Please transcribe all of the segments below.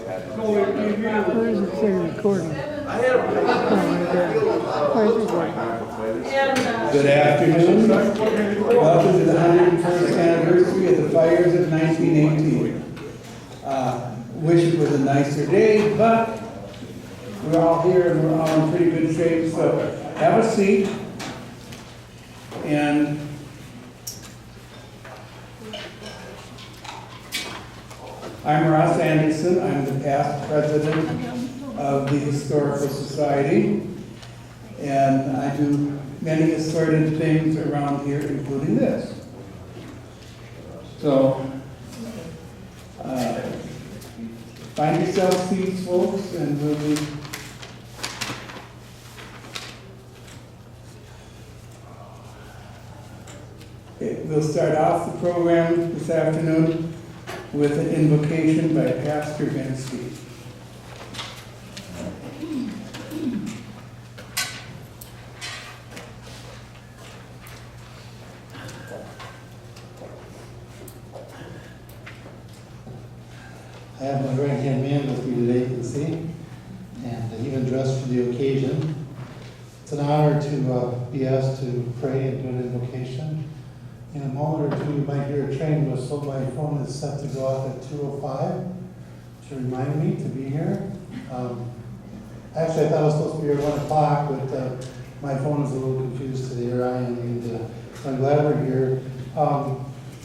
Where does it say recording? Oh, right there. Where's it recording? Good afternoon. Welcome to the 101st anniversary of the fires of 1918. Wish it was a nicer day, but we're all here and we're all in pretty good shape, so have a seat. And I'm Ross Anderson. I'm the past president of the Historical Society, and I do many assorted things around here, including this. So, find yourself seats, folks, and we'll start off the program this afternoon with an invocation by Pastor Vinsky. I have my right-hand man with me today, you can see, and even dressed for the occasion. It's an honor to be asked to pray and do an invocation. In a moment or two, you might hear a train whistle. My phone is set to go off at 2:05 to remind me to be here. Actually, I thought I was supposed to be here at 1 o'clock, but my phone is a little confused today, or I am, and I'm glad we're here.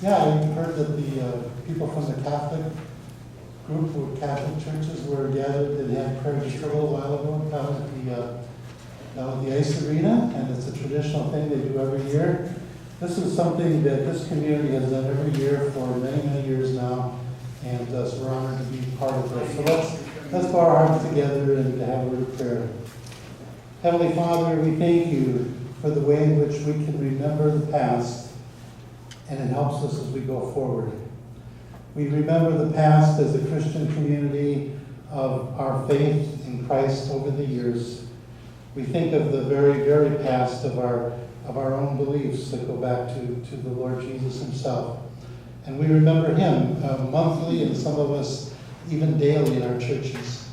Yeah, I heard that the people from the Catholic group of Catholic churches were gathered and had prayer just a little while ago down at the ice arena, and it's a traditional thing they do every year. This is something that this community has done every year for many, many years now, and so we're honored to be part of this. So let's bow our hearts together and have a word of prayer. Heavenly Father, we thank you for the way in which we can remember the past, and it helps us as we go forward. We remember the past as a Christian community of our faith in Christ over the years. We think of the very, very past of our own beliefs that go back to the Lord Jesus himself. And we remember him monthly, and some of us even daily in our churches.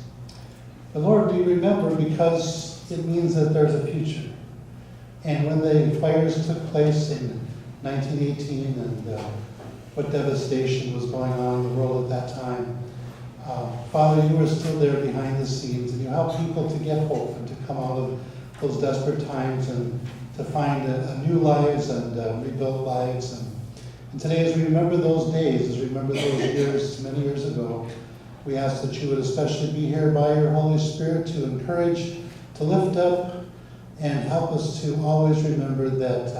The Lord, we remember because it means that there's a future. And when the fires took place in 1918 and what devastation was going on in the world at that time, Father, you were still there behind the scenes, and you helped people to get hope and to come out of those desperate times and to find a new lives and rebuilt lives. And today, as we remember those days, as we remember those years, many years ago, we ask that you would especially be here by your Holy Spirit to encourage, to lift up, and help us to always remember that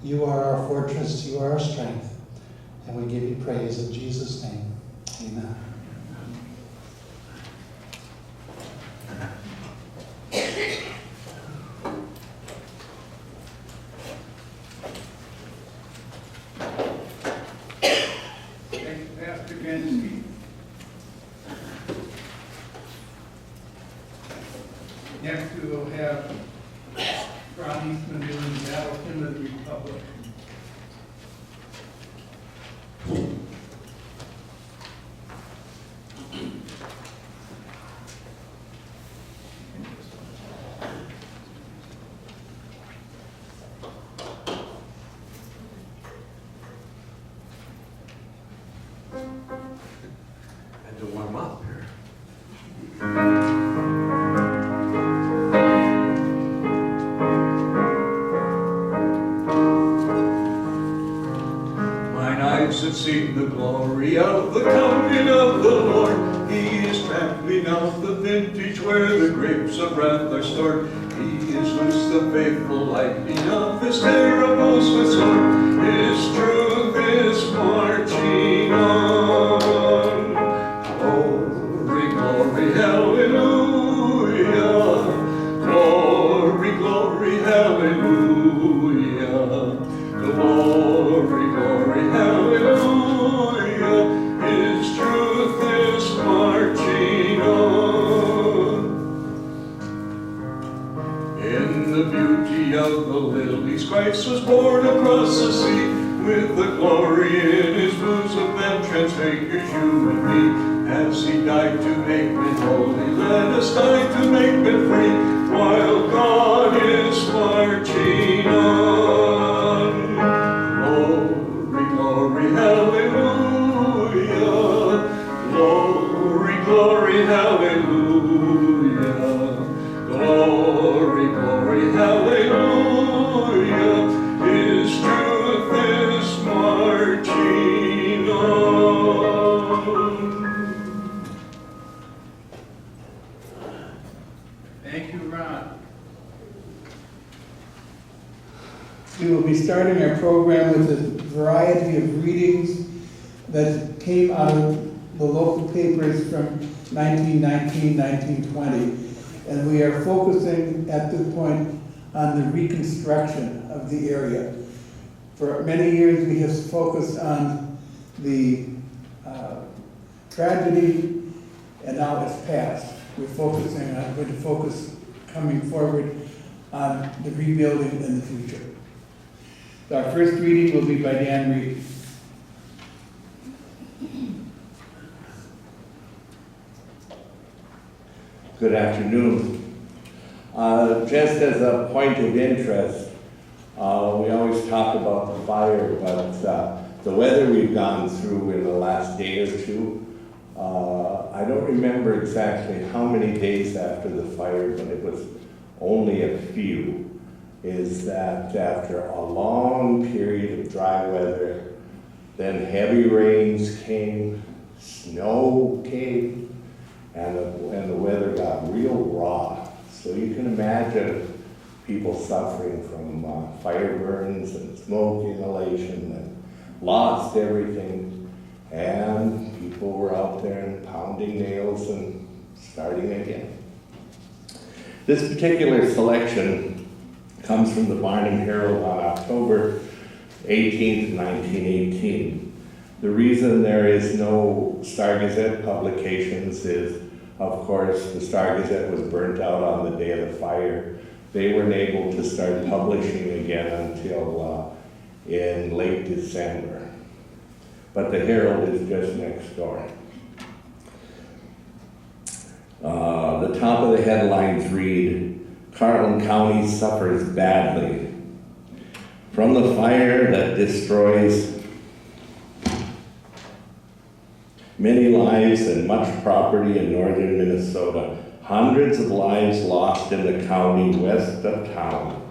you are our fortress, you are our strength. And we give you praise in Jesus' name. Amen. Pastor Vinsky. Next we will have Ron Eastman doing Battle Hymn of the Republic. Had to warm up here. Mine eyes have seen the glory of the coming of the Lord. He is trampling out the vintage where the grapes of wrath are stored. He is loosed the faithful lightning of his terrible swift sword. His truth is marching on. Glory, glory, hallelujah. Glory, glory, hallelujah. Glory, glory, hallelujah. His truth is marching on. In the beauty of the lilies, Christ was born across the sea, with the glory in his bosom that transfigures you and me. Has he died to make men holy? Let us die to make men free, while God is marching on. Glory, glory, hallelujah. Glory, glory, hallelujah. Glory, glory, hallelujah. His truth is marching on. Thank you, Ron. We will be starting our program with a variety of readings that came out of the local papers from 1919, 1920. And we are focusing at this point on the reconstruction of the area. For many years, we have focused on the tragedy, and now it's past. We're going to focus coming forward on the rebuilding in the future. Our first reading will be by Dan Reed. Good afternoon. Just as a point of interest, we always talk about the fire, but the weather we've gone through in the last day or two, I don't remember exactly how many days after the fire, but it was only a few, is that after a long period of dry weather, then heavy rains came, snow came, and the weather got real raw. So you can imagine people suffering from fire burns and smoke inhalation and lost everything. And people were out there and pounding nails and starting again. This particular selection comes from the Barnum Herald on October 18th, 1918. The reason there is no Star Gazette publications is, of course, the Star Gazette was burnt out on the day of the fire. They weren't able to start publishing again until in late December. But the Herald is just next door. The top of the headlines read, Carlton County suffers badly from the fire that destroys many lives and much property in northern Minnesota. Hundreds of lives lost in the county west of town.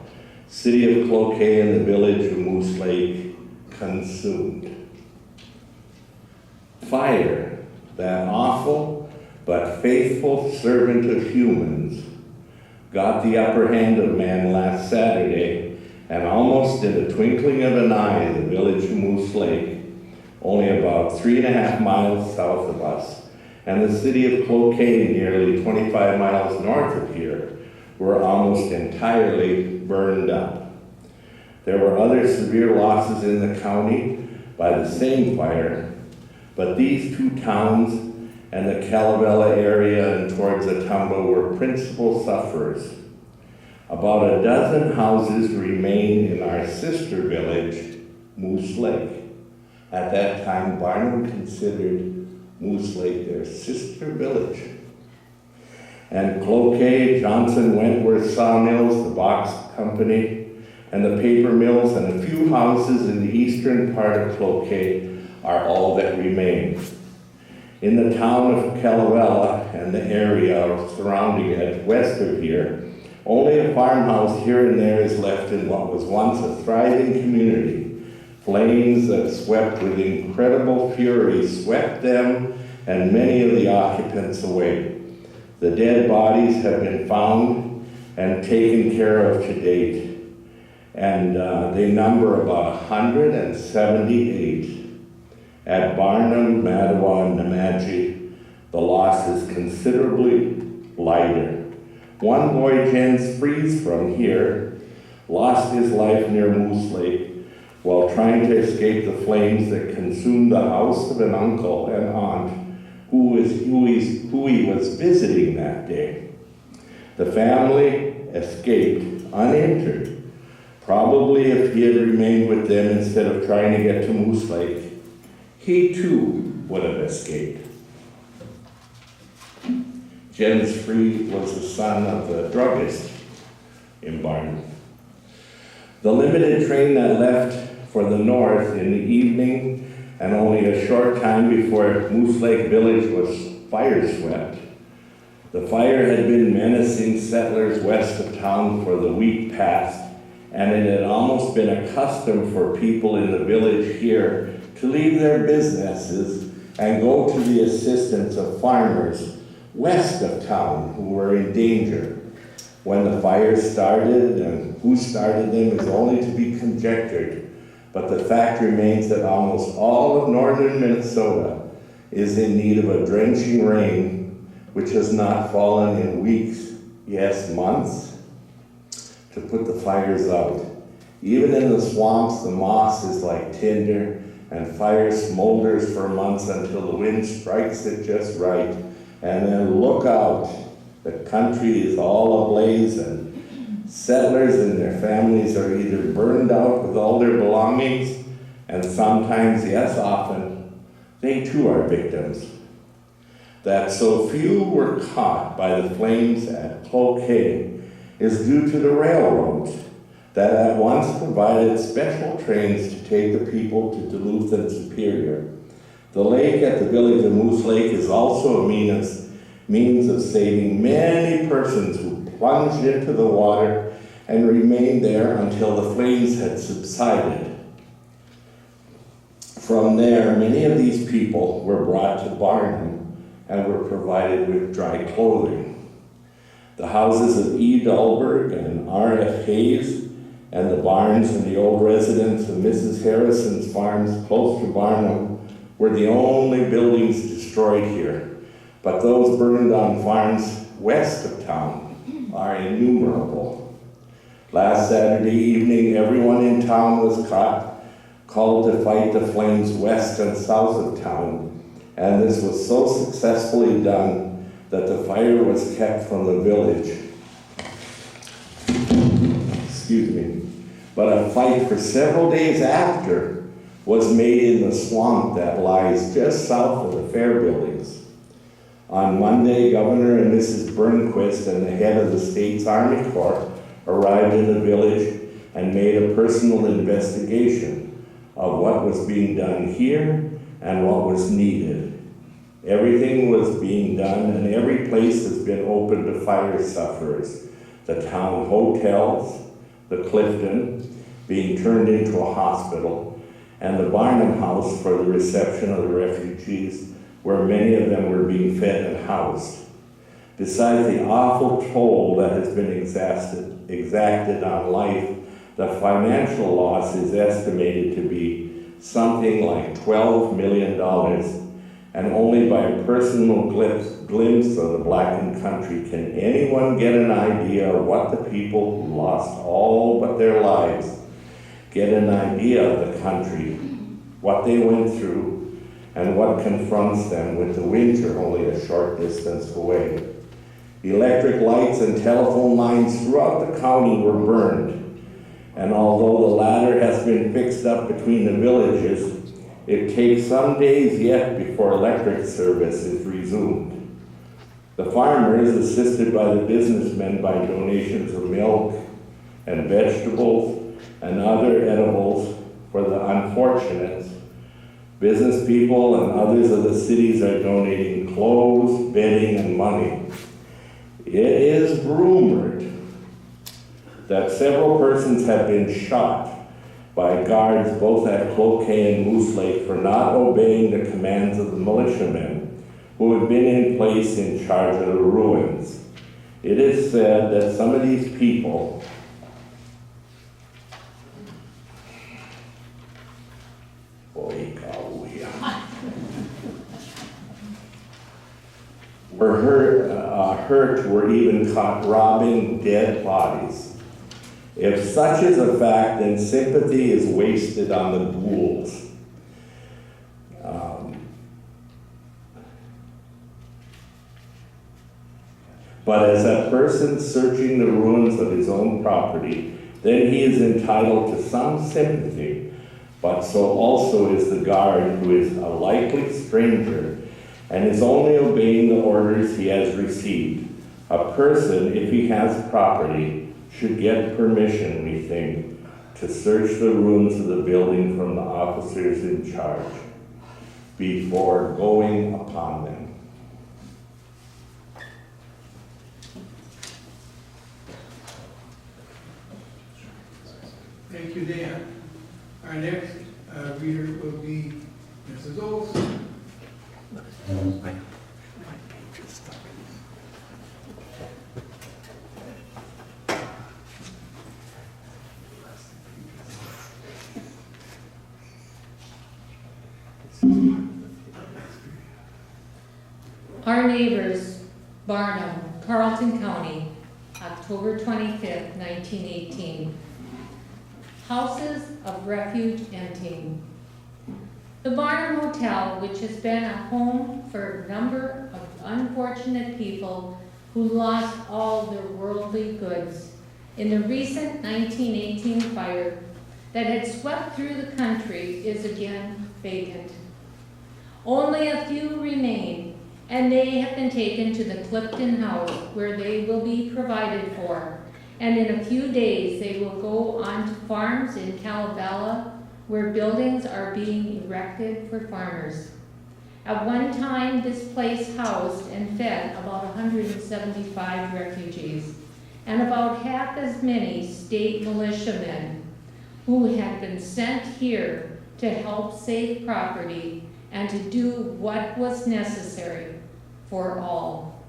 City of Cloquet and the village of Moose Lake consumed. Fire, that awful but faithful servant of humans, got the upper hand of man last Saturday, and almost in the twinkling of an eye, the village of Moose Lake, only about 3.5 miles south of us, and the city of Cloquet, nearly 25 miles north of here, were almost entirely burned up. There were other severe losses in the county by the same fire, but these two towns and the Calavella area and towards Atumba were principal sufferers. About a dozen houses remain in our sister village, Moose Lake. At that time, Barnum considered Moose Lake their sister village. And Cloquet, Johnson, Wentworth sawmills, the box company, and the paper mills, and a few houses in the eastern part of Cloquet are all that remain. In the town of Calavella and the area surrounding it west of here, only a farmhouse here and there is left in what was once a thriving community. Flames that swept with incredible fury swept them and many of the occupants away. The dead bodies have been found and taken care of to date, and they number about 178. At Barnum, Mattawa, and Nemadji, the loss is considerably lighter. One boy, Jens Fries from here, lost his life near Moose Lake while trying to escape the flames that consumed the house of an uncle and aunt who he was visiting that day. The family escaped uninjured. Probably if he had remained with them instead of trying to get to Moose Lake, he too would have escaped. Jens Free was the son of the druggist in Barnum. The limited train that left for the north in the evening and only a short time before Moose Lake Village was fire swept. The fire had been menacing settlers west of town for the week past, and it had almost been a custom for people in the village here to leave their businesses and go to the assistance of farmers west of town who were in danger. When the fires started and who started them is only to be conjectured, but the fact remains that almost all of northern Minnesota is in need of a drenching rain, which has not fallen in weeks, yes, months, to put the fires out. Even in the swamps, the moss is like tinder, and fire smolders for months until the wind strikes it just right. And then look out, the country is all ablaze, and settlers and their families are either burned out with all their belongings, and sometimes, yes, often, they too are victims. That so few were caught by the flames at Cloquet is due to the railroads that at once provided special trains to take the people to Duluth and Superior. The lake at the village of Moose Lake is also a means of saving many persons who plunged into the water and remained there until the flames had subsided. From there, many of these people were brought to Barnum and were provided with dry clothing. The houses of E. Dahlberg and R.F. Hayes and the barns and the old residence of Mrs. Harrison's farms close to Barnum were the only buildings destroyed here. But those burned on farms west of town are innumerable. Last Saturday evening, everyone in town was called to fight the flames west and south of town, and this was so successfully done that the fire was kept from the village. Excuse me. But a fight for several days after was made in the swamp that lies just south of the fair buildings. On Monday, Governor and Mrs. Burnquist and the head of the state's Army Corps arrived in the village and made a personal investigation of what was being done here and what was needed. Everything was being done and every place has been open to fire sufferers. The town hotels, the Clifton, being turned into a hospital, and the Barnum House for the reception of the refugees, where many of them were being fed and housed. Besides the awful toll that has been exacted on life, the financial loss is estimated to be something like $12 million, and only by a personal glimpse of the blackened country can anyone get an idea of what the people who lost all but their lives get an idea of the country, what they went through, and what confronts them with the winter only a short distance away. Electric lights and telephone lines throughout the county were burned, and although the latter has been fixed up between the villages, it takes some days yet before electric service is resumed. The farmers, assisted by the businessmen by donations of milk and vegetables and other edibles for the unfortunates, business people and others of the cities are donating clothes, bedding, and money. It is rumored that several persons have been shot by guards both at Cloquet and Moose Lake for not obeying the commands of the militiamen who had been in place in charge of the ruins. It is said that some of these people were hurt, were even caught robbing dead bodies. If such is a fact, then sympathy is wasted on the ghouls. But as a person searching the ruins of his own property, then he is entitled to some sympathy, but so also is the guard, who is a likely stranger and is only obeying the orders he has received. A person, if he has property, should get permission, we think, to search the ruins of the building from the officers in charge before going upon them. Thank you, Dan. Our next reader will be Mrs. Olson. Our neighbors, Barnum, Carleton County, October 25th, 1918. Houses of refuge emptying. The Barnum Hotel, which has been a home for a number of unfortunate people who lost all their worldly goods in the recent 1918 fire that had swept through the country, is again vacant. Only a few remain, and they have been taken to the Clifton House, where they will be provided for. And in a few days, they will go on to farms in Calabella, where buildings are being erected for farmers. At one time, this place housed and fed about 175 refugees, and about half as many state militiamen who had been sent here to help save property and to do what was necessary for all.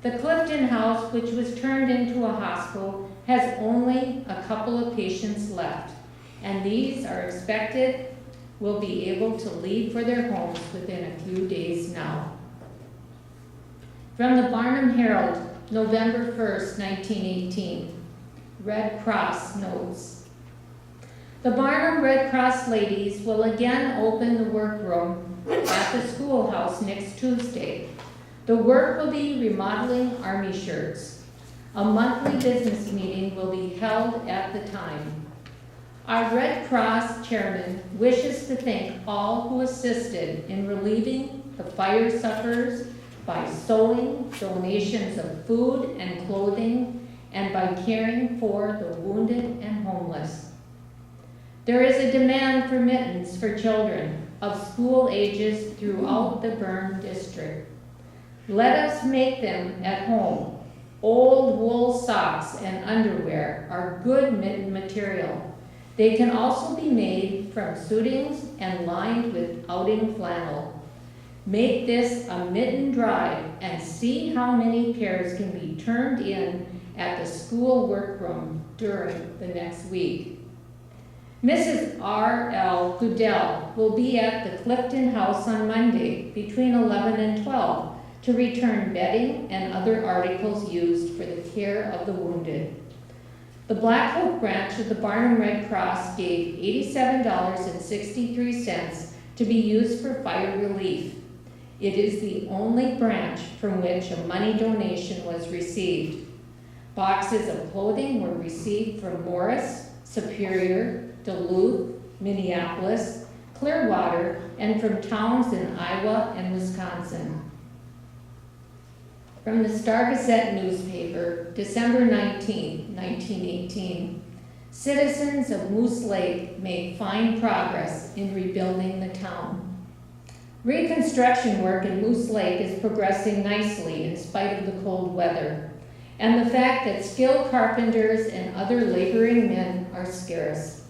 The Clifton House, which was turned into a hospital, has only a couple of patients left, and these are expected will be able to leave for their homes within a few days now. From the Barnum Herald, November 1st, 1918, Red Cross notes. The Barnum Red Cross ladies will again open the workroom at the schoolhouse next Tuesday. The work will be remodeling army shirts. A monthly business meeting will be held at the time. Our Red Cross chairman wishes to thank all who assisted in relieving the fire sufferers by sewing, donations of food and clothing, and by caring for the wounded and homeless. There is a demand for mittens for children of school ages throughout the burn district. Let us make them at home. Old wool socks and underwear are good mitten material. They can also be made from suitings and lined with outing flannel. Make this a mitten drive and see how many pairs can be turned in at the school workroom during the next week. Mrs. R.L. Goodell will be at the Clifton House on Monday between 11 and 12 to return bedding and other articles used for the care of the wounded. The Black Oak branch of the Barnum Red Cross gave $87.63 to be used for fire relief. It is the only branch from which a money donation was received. Boxes of clothing were received from Morris, Superior, Duluth, Minneapolis, Clearwater, and from towns in Iowa and Wisconsin. From the Star-Gazette newspaper, December 19, 1918, citizens of Moose Lake make fine progress in rebuilding the town. Reconstruction work in Moose Lake is progressing nicely in spite of the cold weather, and the fact that skilled carpenters and other laboring men are scarce.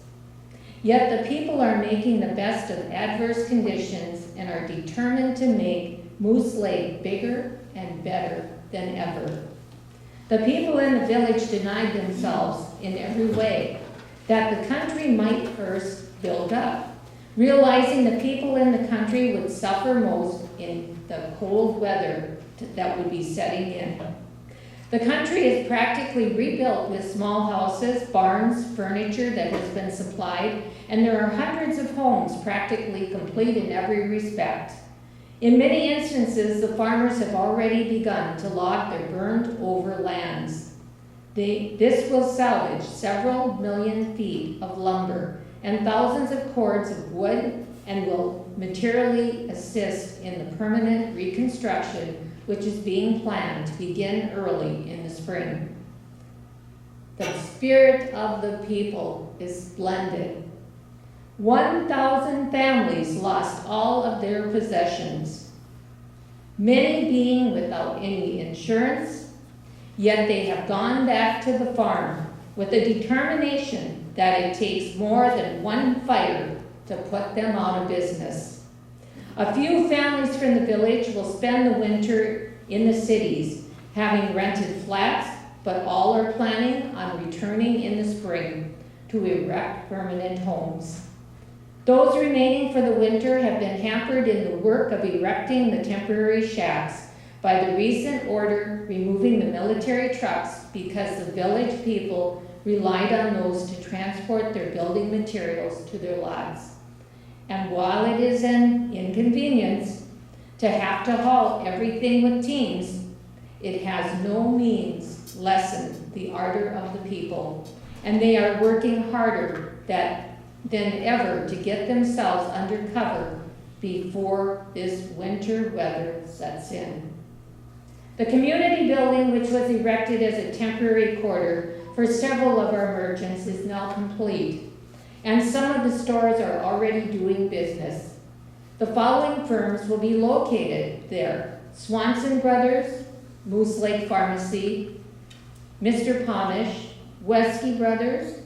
Yet the people are making the best of adverse conditions and are determined to make Moose Lake bigger and better than ever. The people in the village denied themselves in every way that the country might first build up, realizing the people in the country would suffer most in the cold weather that would be setting in. The country is practically rebuilt with small houses, barns, furniture that has been supplied, and there are hundreds of homes practically complete in every respect. In many instances, the farmers have already begun to log their burned over lands. This will salvage several million feet of lumber and thousands of cords of wood, and will materially assist in the permanent reconstruction which is being planned to begin early in the spring. The spirit of the people is splendid. 1,000 families lost all of their possessions, many being without any insurance, yet they have gone back to the farm with a determination that it takes more than one fire to put them out of business. A few families from the village will spend the winter in the cities, having rented flats, but all are planning on returning in the spring to erect permanent homes. Those remaining for the winter have been hampered in the work of erecting the temporary shacks by the recent order removing the military trucks because the village people relied on those to transport their building materials to their lots. And while it is an inconvenience to have to haul everything with teams, it has no means lessened the ardor of the people, and they are working harder than ever to get themselves under cover before this winter weather sets in. The community building, which was erected as a temporary quarter for several of our merchants, is now complete, and some of the stores are already doing business. The following firms will be located there: Swanson Brothers, Moose Lake Pharmacy, Mr. Pomish, Wesky Brothers,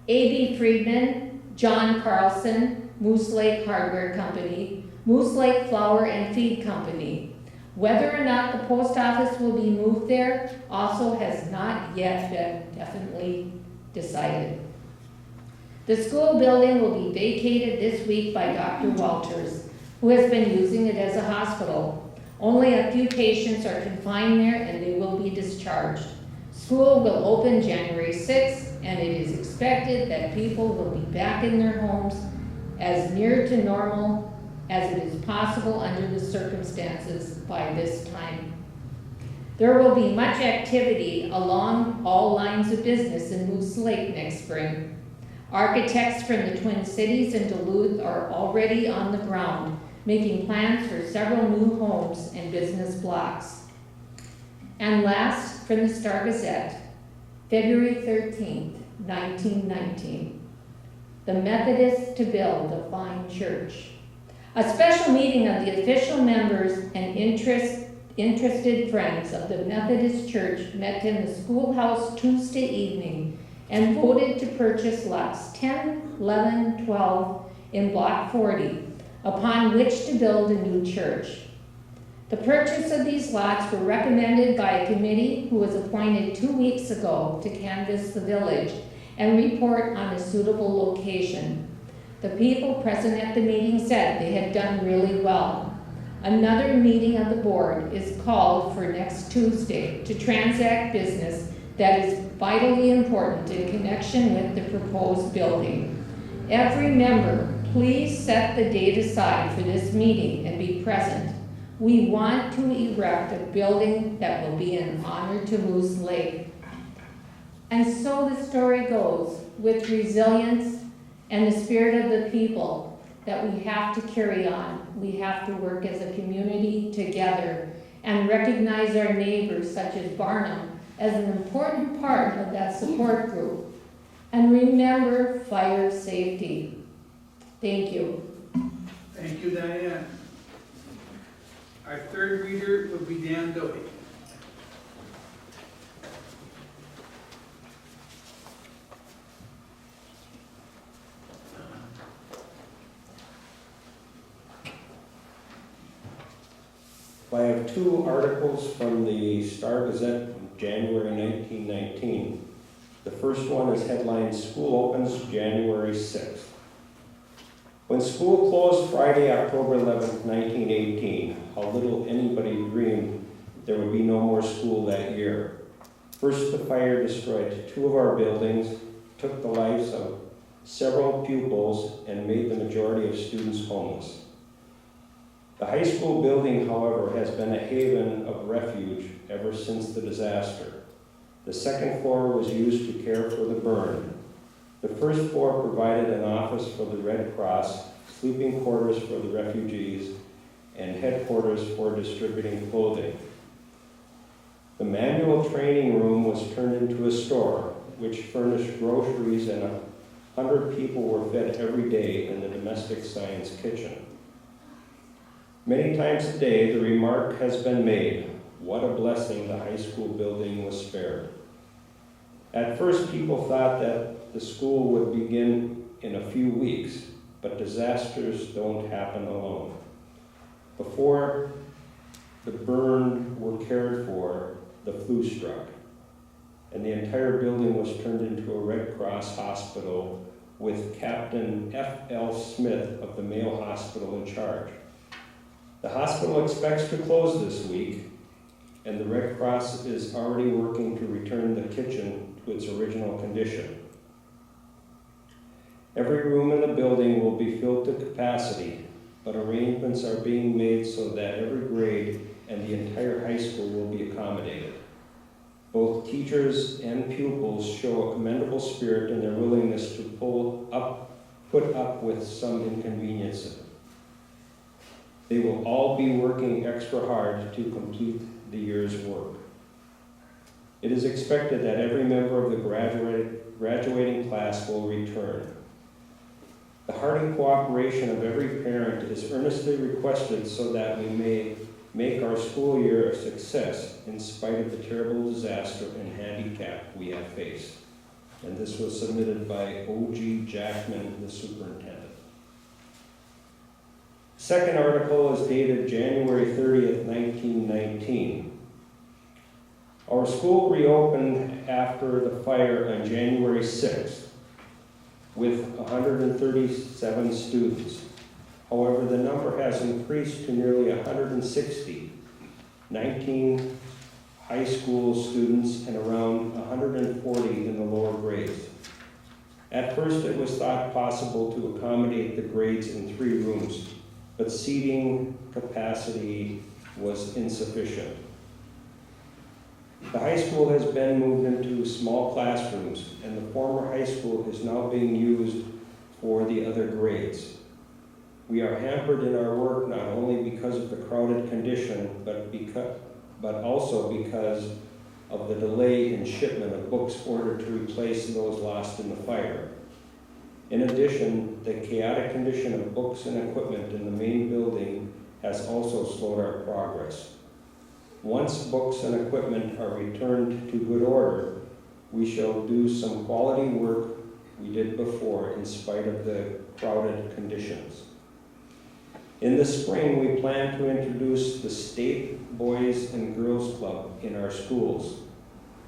A.B. Friedman, John Carlson, Moose Lake Hardware Company, Moose Lake Flour and Feed Company. Whether or not the post office will be moved there also has not yet been definitely decided. The school building will be vacated this week by Dr. Walters, who has been using it as a hospital. Only a few patients are confined there and they will be discharged. School will open January 6th, and it is expected that people will be back in their homes as near to normal as it is possible under the circumstances by this time. There will be much activity along all lines of business in Moose Lake next spring. Architects from the Twin Cities and Duluth are already on the ground, making plans for several new homes and business blocks. And last, from the Star-Gazette, February 13th, 1919. The Methodists to build a fine church. A special meeting of the official members and interested friends of the Methodist Church met in the schoolhouse Tuesday evening and voted to purchase lots 10, 11, 12 in Block 40, upon which to build a new church. The purchase of these lots were recommended by a committee who was appointed 2 weeks ago to canvass the village and report on a suitable location. The people present at the meeting said they had done really well. Another meeting of the board is called for next Tuesday to transact business that is vitally important in connection with the proposed building. Every member, please set the date aside for this meeting and be present. We want to erect a building that will be an honor to Moose Lake. And so the story goes, with resilience and the spirit of the people, that we have to carry on. We have to work as a community together and recognize our neighbors, such as Barnum, as an important part of that support group. And remember fire safety. Thank you. Thank you, Diane. Our third reader will be Dan Doty. I have two articles from the Star-Gazette of January 1919. The first one is headlined, "School Opens January 6th." When school closed Friday, October 11th, 1918, how little anybody dreamed there would be no more school that year. First, the fire destroyed 2 of our buildings, took the lives of several pupils, and made the majority of students homeless. The high school building, however, has been a haven of refuge ever since the disaster. The second floor was used to care for the burned. The first floor provided an office for the Red Cross sleeping quarters for the refugees, and headquarters for distributing clothing. The manual training room was turned into a store, which furnished groceries, and 100 people were fed every day in the domestic science kitchen. Many times a day, the remark has been made, what a blessing the high school building was spared. At first, people thought that the school would begin in a few weeks, but disasters don't happen alone. Before the burned were cared for, the flu struck, and the entire building was turned into a Red Cross hospital with Captain F.L. Smith of the Mayo Hospital in charge. The hospital expects to close this week, and the Red Cross is already working to return the kitchen to its original condition. Every room in the building will be filled to capacity, but arrangements are being made so that every grade and the entire high school will be accommodated. Both teachers and pupils show a commendable spirit in their willingness to put up with some inconveniences. They will all be working extra hard to complete the year's work. It is expected that every member of the graduating class will return. The hearty cooperation of every parent is earnestly requested so that we may make our school year a success in spite of the terrible disaster and handicap we have faced. And this was submitted by O.G. Jackman, the superintendent. Second article is dated January 30th, 1919. Our school reopened after the fire on January 6th with 137 students. However, the number has increased to nearly 160, 19 high school students and around 140 in the lower grades. At first, it was thought possible to accommodate the grades in 3 rooms, but seating capacity was insufficient. The high school has been moved into small classrooms, and the former high school is now being used for the other grades. We are hampered in our work not only because of the crowded condition, but also because of the delay in shipment of books ordered to replace those lost in the fire. In addition, the chaotic condition of books and equipment in the main building has also slowed our progress. Once books and equipment are returned to good order, we shall do some quality work we did before in spite of the crowded conditions. In the spring, we plan to introduce the State Boys and Girls Club in our schools.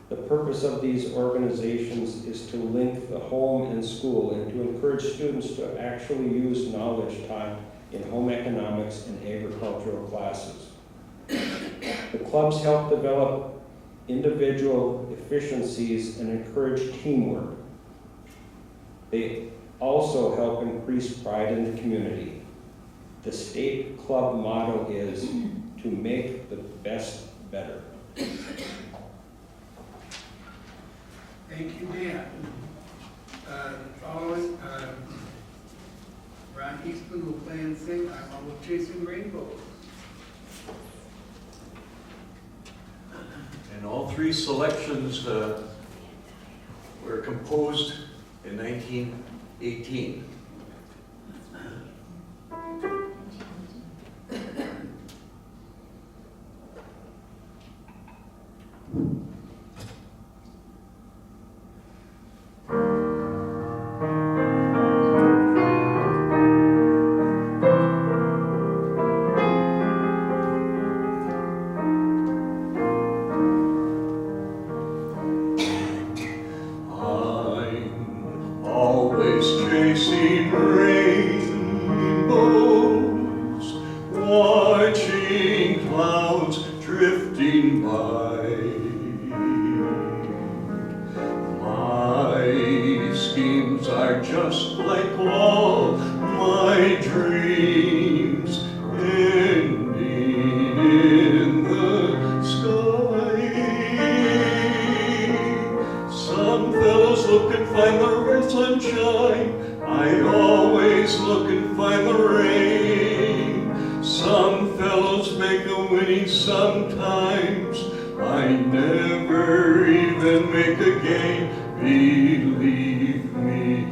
The purpose of these organizations is to link the home and school and to encourage students to actually use knowledge taught in home economics and agricultural classes. The clubs help develop individual efficiencies and encourage teamwork. They also help increase pride in the community. The state club motto is to make the best better. Thank you, Dan. Following, Ron Eastman will play and sing I'm Always Chasing Rainbows. And all 3 selections were composed in 1918. Always chasing rainbows, watching clouds drifting by. My schemes are just like all my dreams, ending in the sky. Some fellows look and find the red sunshine. I always look and find the winning sometimes. I never even make a gain, believe me.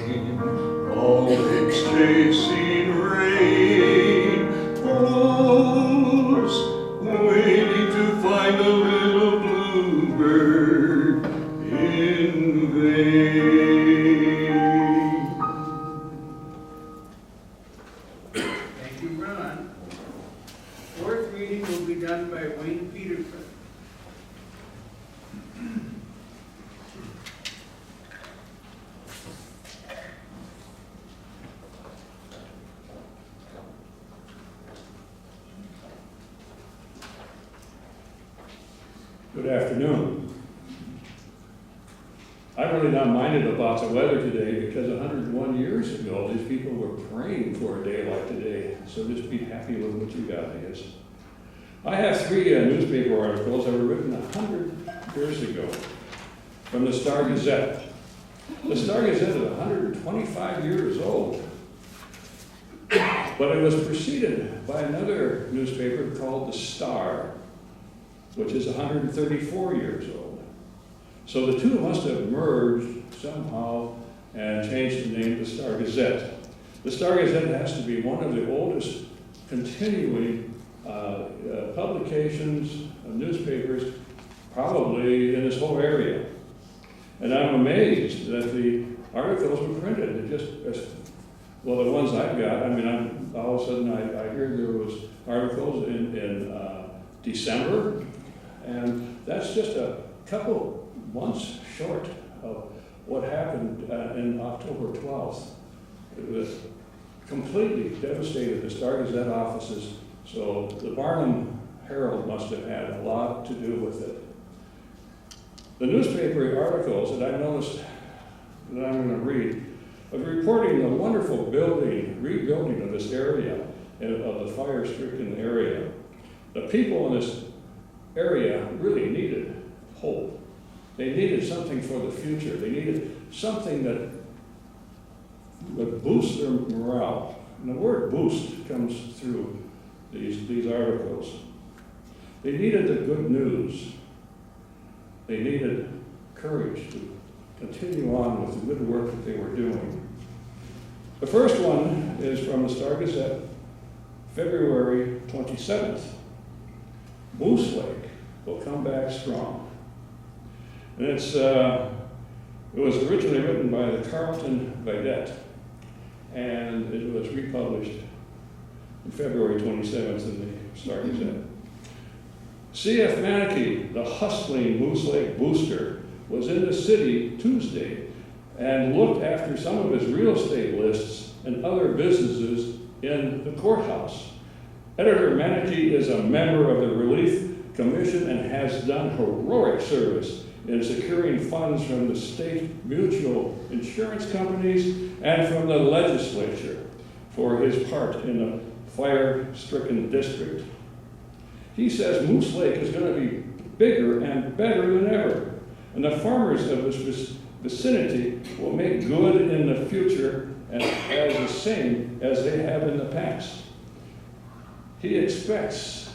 I'm always chasing rain, always waiting to find a little bluebird in vain. Thank you, Ron. Fourth reading will be done by Wayne Peterson. Good afternoon. I really not minded about the weather today because 101 years ago, these people were praying for a day like today. So just be happy with what you got, I guess. I have three newspaper articles that were written 100 years ago from the Star Gazette. The Star Gazette is 125 years old, but it was preceded by another newspaper called the Star, which is 134 years old. So the two must have merged somehow and changed the name to Star Gazette. The Star Gazette has to be one of the oldest continuing publications of newspapers probably in this whole area. And I'm amazed that the articles were printed. It just, well, the ones I've got, I mean, all of a sudden I hear there was articles in December, and that's just a couple months short of what happened in October 12th. It was completely devastated the Star Gazette offices, so the Barnum Herald must have had a lot to do with it. The newspaper articles that I noticed that I'm going to read are reporting the wonderful rebuilding of this area, of the fire-stricken area. The people in this area really needed hope. They needed something for the future. They needed something that would boost their morale. And the word boost comes through these articles. They needed the good news. They needed courage to continue on with the good work that they were doing. The first one is from the Star Gazette, February 27th. Moose Lake will come back strong. And it was originally written by the Carlton Vidette, and it was republished on February 27th in the Star Gazette. C.F. Manakee, the hustling Moose Lake booster, was in the city Tuesday and looked after some of his real estate lists and other businesses in the courthouse. Editor Manakee is a member of the Relief Commission and has done heroic service in securing funds from the state mutual insurance companies and from the legislature for his part in the fire-stricken district. He says Moose Lake is going to be bigger and better than ever, and the farmers of this vicinity will make good in the future and as the same as they have in the past. He expects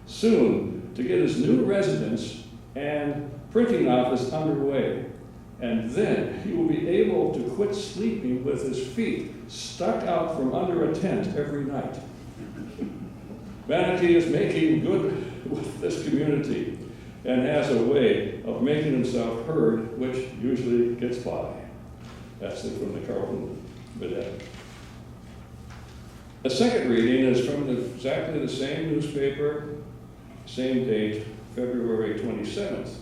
soon to get his new residence and printing office underway, and then he will be able to quit sleeping with his feet stuck out from under a tent every night. Manakee is making good with this community and has a way of making himself heard, which usually gets by. That's it from the Carlton Vidette. The second reading is from exactly the same newspaper, same date, February 27th,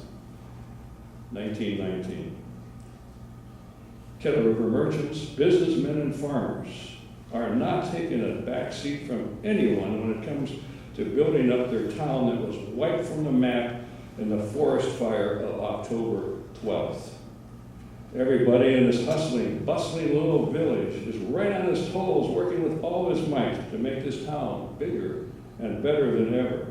1919. Kettle River merchants, businessmen, and farmers are not taking a back seat from anyone when it comes to building up their town that was wiped from the map in the forest fire of October 12th. Everybody in this hustling, bustling little village is right on his toes, working with all his might to make this town bigger and better than ever.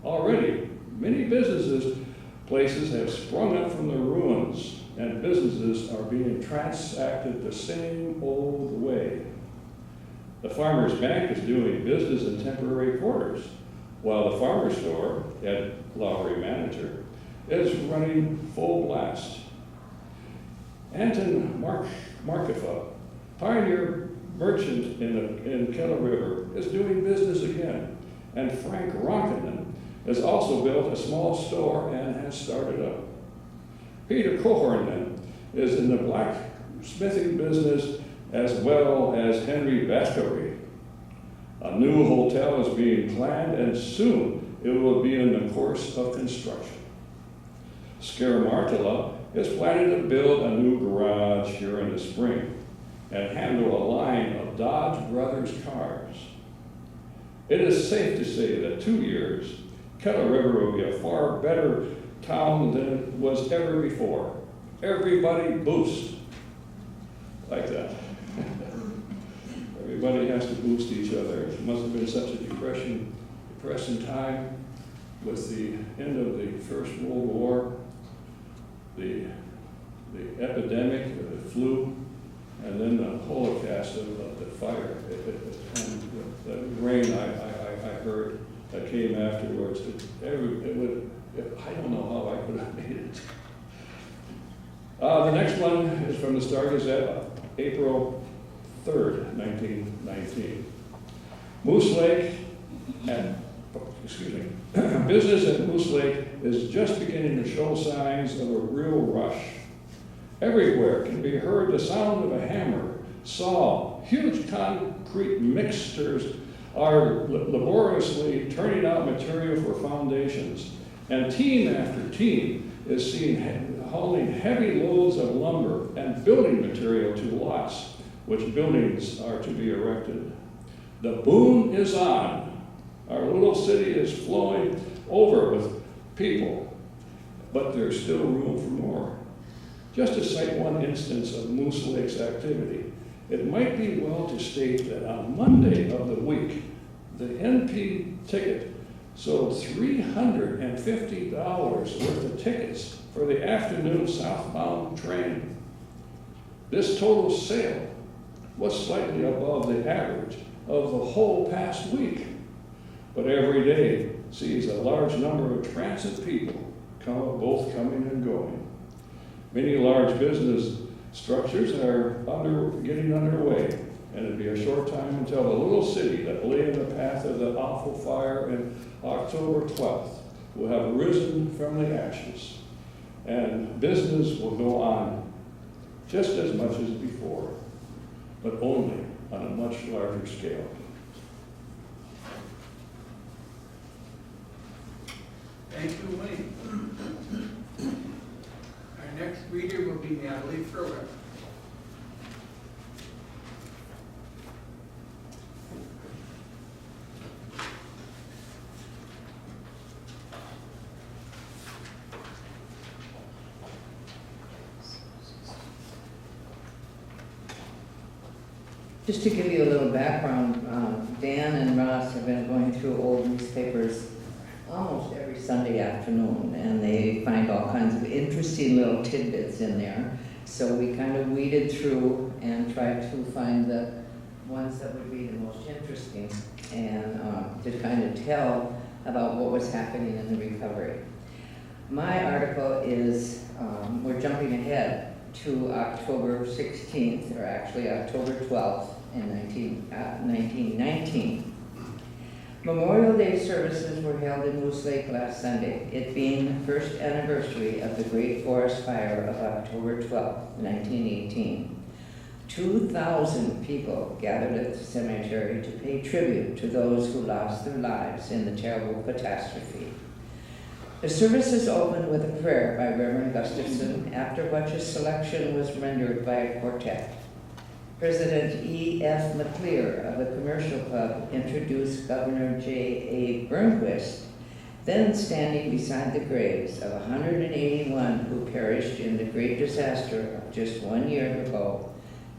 Already, many places have sprung up from the ruins, and businesses are being transacted the same old way. The Farmers Bank is doing business in temporary quarters, while the farmer's store, Ed Lowry manager, is running full blast. Anton Markifa, pioneer merchant in Kettle River, is doing business again. And Frank Ronkinen has also built a small store and has started up. Peter Cohorn is in the blacksmithing business as well as Henry Baskery. A new hotel is being planned and soon it will be in the course of construction. Scaramartilla is planning to build a new garage here in the spring and handle a line of Dodge Brothers cars. It is safe to say that 2 years, Kettle River will be a far better town than it was ever before. Everybody boost. Like that. Everybody has to boost each other. It must have been such a depressing time with the end of the First World War, the epidemic of the flu, and then the Holocaust of the fire. And the rain I heard that came afterwards. I don't know how I could have made it. The next one is from the Star Gazette, April 3rd, 1919. Moose Lake business at Moose Lake is just beginning to show signs of a real rush. Everywhere can be heard the sound of a hammer, saw. Huge concrete mixers are laboriously turning out material for foundations. And team after team is seen hauling heavy loads of lumber and building material to lots, which buildings are to be erected. The boom is on. Our little city is flowing over with people, but there's still room for more. Just to cite one instance of Moose Lake's activity, it might be well to state that on Monday of the week, the NP ticket sold $350 worth of tickets for the afternoon southbound train. This total sale was slightly above the average of the whole past week, but every day sees a large number of transit people both coming and going. Many large business structures are getting underway, and it'll be a short time until the little city that lay in the path of the awful fire in October 12th will have risen from the ashes, and business will go on just as much as before, but only on a much larger scale. Thank you, Wayne. Our next reader will be Natalie Furwick. Just to give you a little background, Dan and Ross have been going through old newspapers almost every Sunday afternoon, and they find all kinds of interesting little tidbits in there. So we kind of weeded through and tried to find the ones that would be the most interesting and to kind of tell about what was happening in the recovery. My article is, we're jumping ahead to October 16th, or actually October 12th in 1919. Memorial Day services were held in Moose Lake last Sunday, it being the first anniversary of the Great Forest Fire of October 12, 1918. 2,000 people gathered at the cemetery to pay tribute to those who lost their lives in the terrible catastrophe. The services opened with a prayer by Reverend Gustafson, after which a selection was rendered by a quartet. President E.F. McClear of the Commercial Club introduced Governor J.A. Burnquist, then standing beside the graves of 181 who perished in the great disaster of just 1 year ago.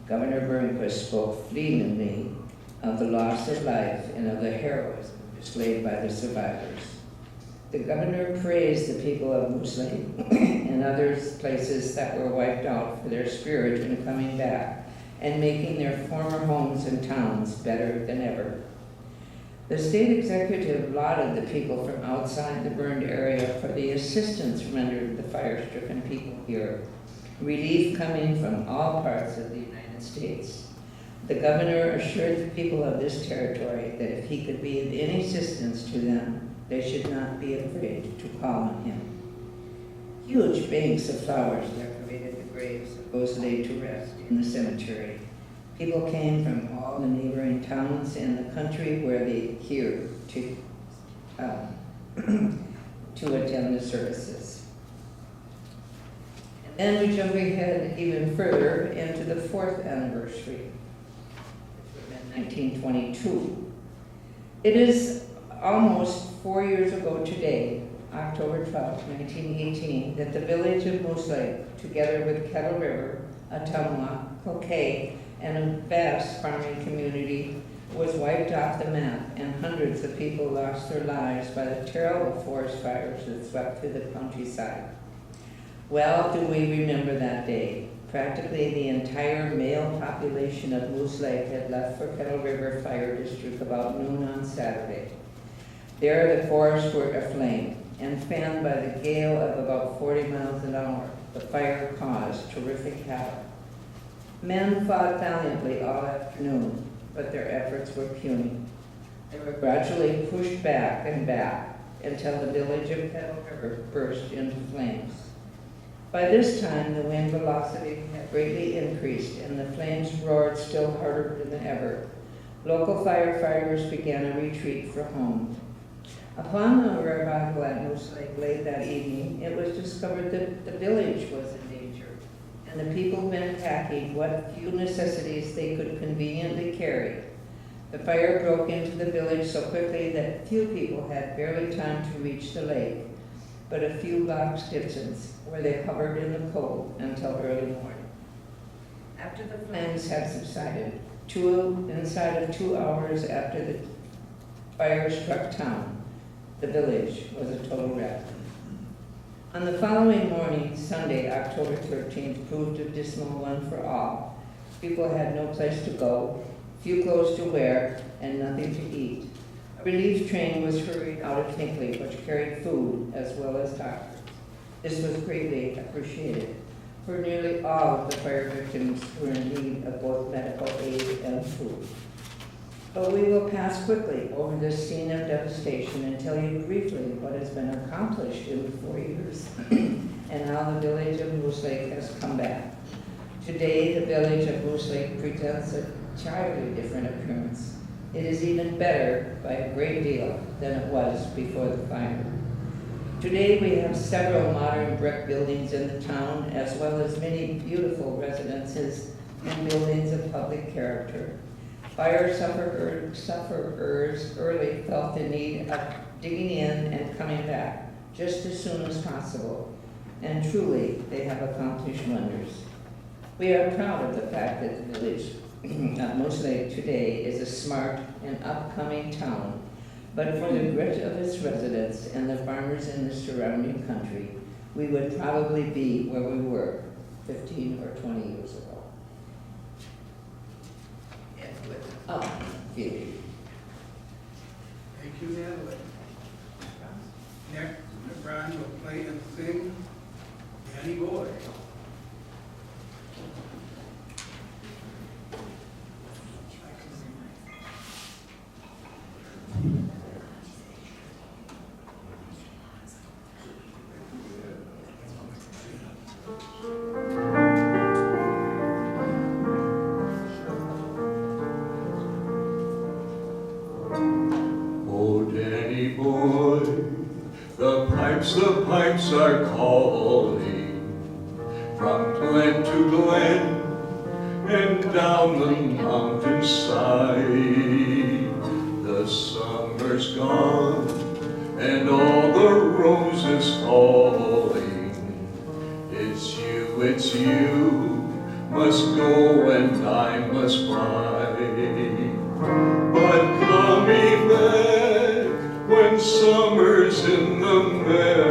Governor Burnquist spoke fleetingly of the loss of life and of the heroism displayed by the survivors. The governor praised the people of Moose Lake and other places that were wiped out for their spirit in coming back and making their former homes and towns better than ever. The state executive lauded the people from outside the burned area for the assistance rendered the fire-stricken people here, relief coming from all parts of the United States. The governor assured the people of this territory that if he could be of any assistance to them, they should not be afraid to call on him. Huge banks of flowers decorated the graves of those laid to rest in the cemetery. People came from all the neighboring towns in the country where they here to attend the services. And then we jump ahead even further into the 4th anniversary, which was in 1922. It is almost 4 years ago today, October 12, 1918, that the village of Moose Lake, together with Kettle River, Ottumwa, Cloquet, and a vast farming community, was wiped off the map, and hundreds of people lost their lives by the terrible forest fires that swept through the countryside. Well do we remember that day. Practically the entire male population of Moose Lake had left for Kettle River Fire District about noon on Saturday. There the forests were aflame, and fanned by the gale of about 40 miles an hour, the fire caused terrific havoc. Men fought valiantly all afternoon, but their efforts were puny. They were gradually pushed back and back until the village of Kettle River burst into flames. By this time, the wind velocity had greatly increased, and the flames roared still harder than ever. Local firefighters began a retreat for home. Upon the arrival at Moose Lake late that evening, it was discovered that the village was in danger, and the people went packing what few necessities they could conveniently carry. The fire broke into the village so quickly that few people had barely time to reach the lake, but a few blocks distance, where they hovered in the cold until early morning. After the flames had subsided, inside of 2 hours after the fire struck town, the village was a total wreck. On the following morning, Sunday, October 13th, proved a dismal one for all. People had no place to go, few clothes to wear, and nothing to eat. A relief train was hurried out of Hinckley, which carried food as well as doctors. This was greatly appreciated, for nearly all of the fire victims were in need of both medical aid and food. But we will pass quickly over this scene of devastation and tell you briefly what has been accomplished in 4 years and how the village of Moose Lake has come back. Today, the village of Moose Lake presents a entirely different appearance. It is even better by a great deal than it was before the fire. Today, we have several modern brick buildings in the town, as well as many beautiful residences and buildings of public character. Fire sufferers early felt the need of digging in and coming back just as soon as possible, and truly they have accomplished wonders. We are proud of the fact that the village of Moose Lake today is a smart and upcoming town, but for the grit of its residents and the farmers in the surrounding country, we would probably be where we were 15 or 20 years ago. Phoebe. Thank you, Natalie. Next, Brian will play and sing Danny Boy. The pipes are calling from glen to glen and down the mountainside. The summer's gone and all the roses falling. It's you, must go and I must buy. But coming back when summer's in the meadow,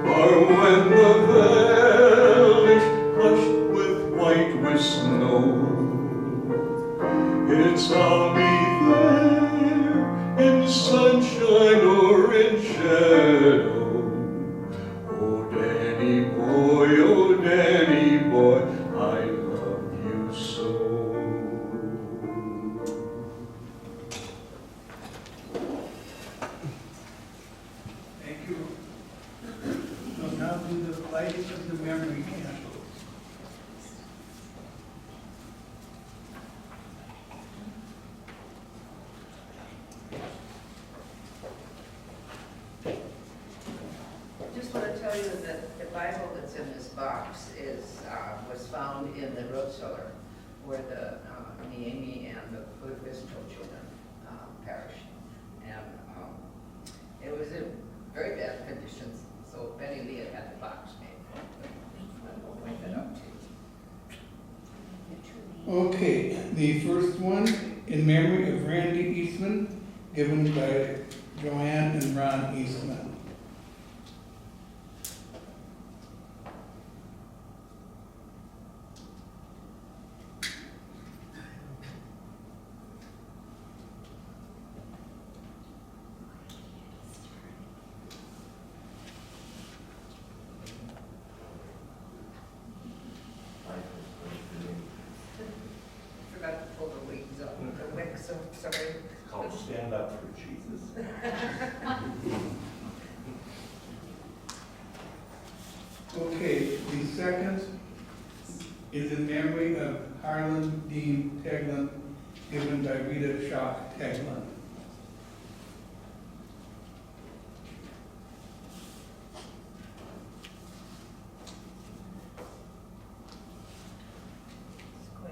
or when the valley's hushed with white with snow, memory candles. Just want to tell you that the Bible that's in this box was found in the root cellar where the Amy and the Physical children perished. And it was in very bad conditions, so Betty Lee had the box made. I'll point that out to you. Okay, the first one, in memory of Randy Eastman, given by Joanne and Ron Eastman. Forgot to pull the wings up, the wick, so sorry. Called Stand Up for Jesus. Okay, the second is in memory of Harlan Dean Teglin, given by Rita Shock Teglin.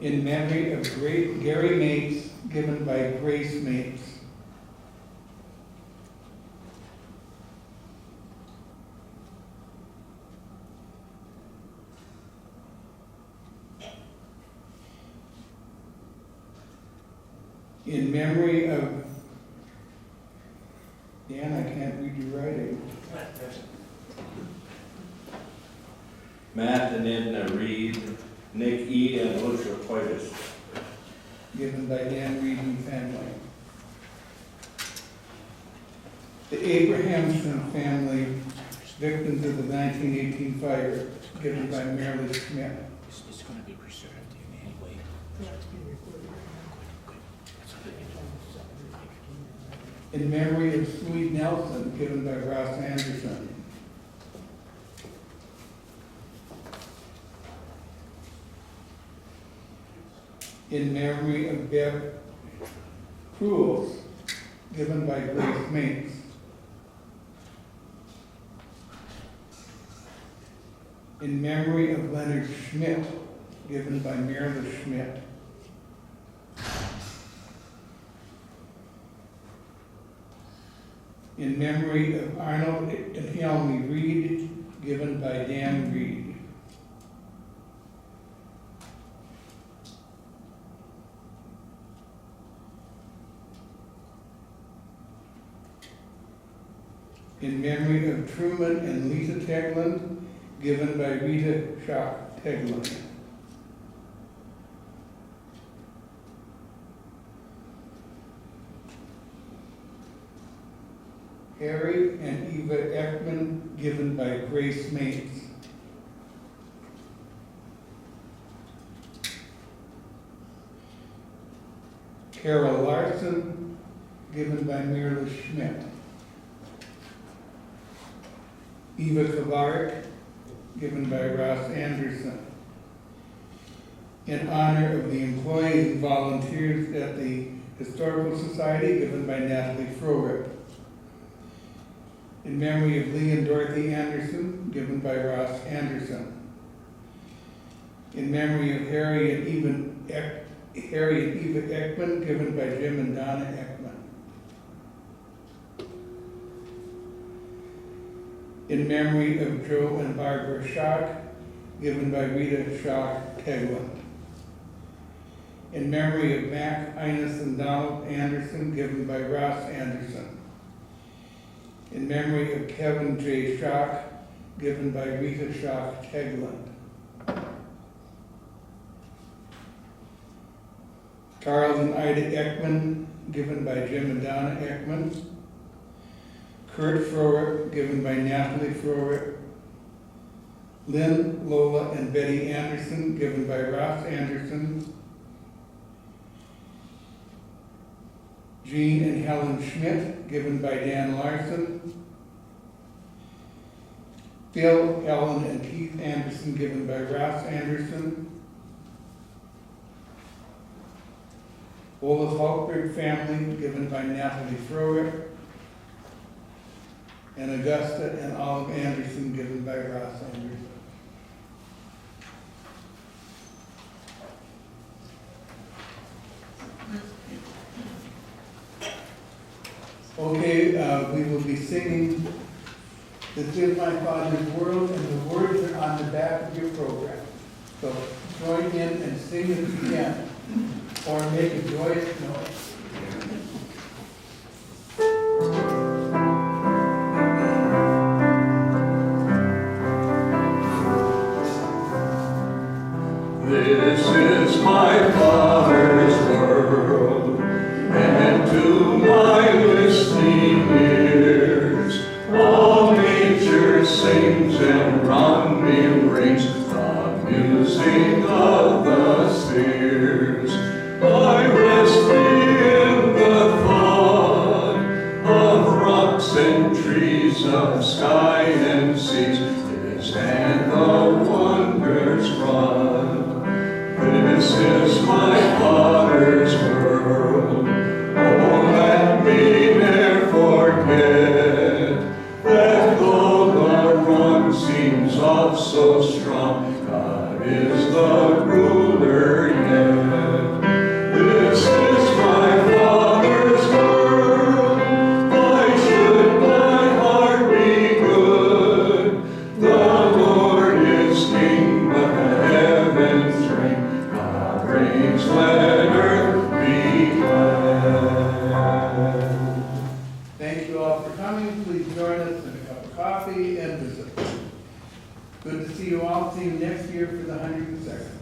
In memory of great Gary Mapes, given by Grace Mapes. In memory of, Dan, I can't read your writing. Matt and Edna Reed, Nick E. and Lucia Poitus. Given by Dan Reed and family. The Abrahamson family, victims of the 1918 fire, given by Marilyn Schmidt. It's going to be preserved in any way. In memory of Sweet Nelson, given by Ross Anderson. In memory of Bev Cruels, given by Grace Mapes. In memory of Leonard Schmidt, given by Marilyn Schmidt. In memory of Arnold and Helmy Reed, given by Dan Reed. In memory of Truman and Lisa Teglin, given by Rita Shock Teglin. Harry and Eva Ekman, given by Grace Mapes. Carol Larson, given by Marilyn Schmidt. Eva Kavarik, given by Ross Anderson. In honor of the employees and volunteers at the Historical Society, given by Natalie Frohrick. In memory of Lee and Dorothy Anderson, given by Ross Anderson. In memory of Harry and Eva Ekman, given by Jim and Donna Ekman. In memory of Joe and Barbara Schock, given by Rita Schock Teglin. In memory of Mac Ines and Donald Anderson, given by Ross Anderson. In memory of Kevin J. Schock, given by Rita Schock Teglin. Charles and Ida Ekman, given by Jim and Donna Ekman. Kurt Frohrick, given by Natalie Frohrick. Lynn, Lola, and Betty Anderson, given by Ross Anderson. Jean and Helen Schmidt, given by Dan Larson. Bill, Ellen, and Keith Anderson, given by Ross Anderson. Olaf Hultberg family, given by Natalie Froer. And Augusta and Olive Anderson, given by Ross Anderson. Okay, we will be singing "This Is My Father's World," and the words are on the back of your program. So join in and sing if you can, or make a joyous noise. This is my Father's world, and to my listening ears, all nature sings and round me rings the music of the spheres. I rest me in the thought of rocks and trees, of sky and seas, His hand the wonders run. This is my Father's world. Oh, let me ne'er forget that though the wrong seems of so strong, God is the ruler yet. This is my Father's world. Why should my heart be good? The Lord is King, but the heavens ring. God reigns, let earth be glad. Thank you all for coming. Please join us in a cup of coffee and visit. Good to see you all. See you next year for the 102nd.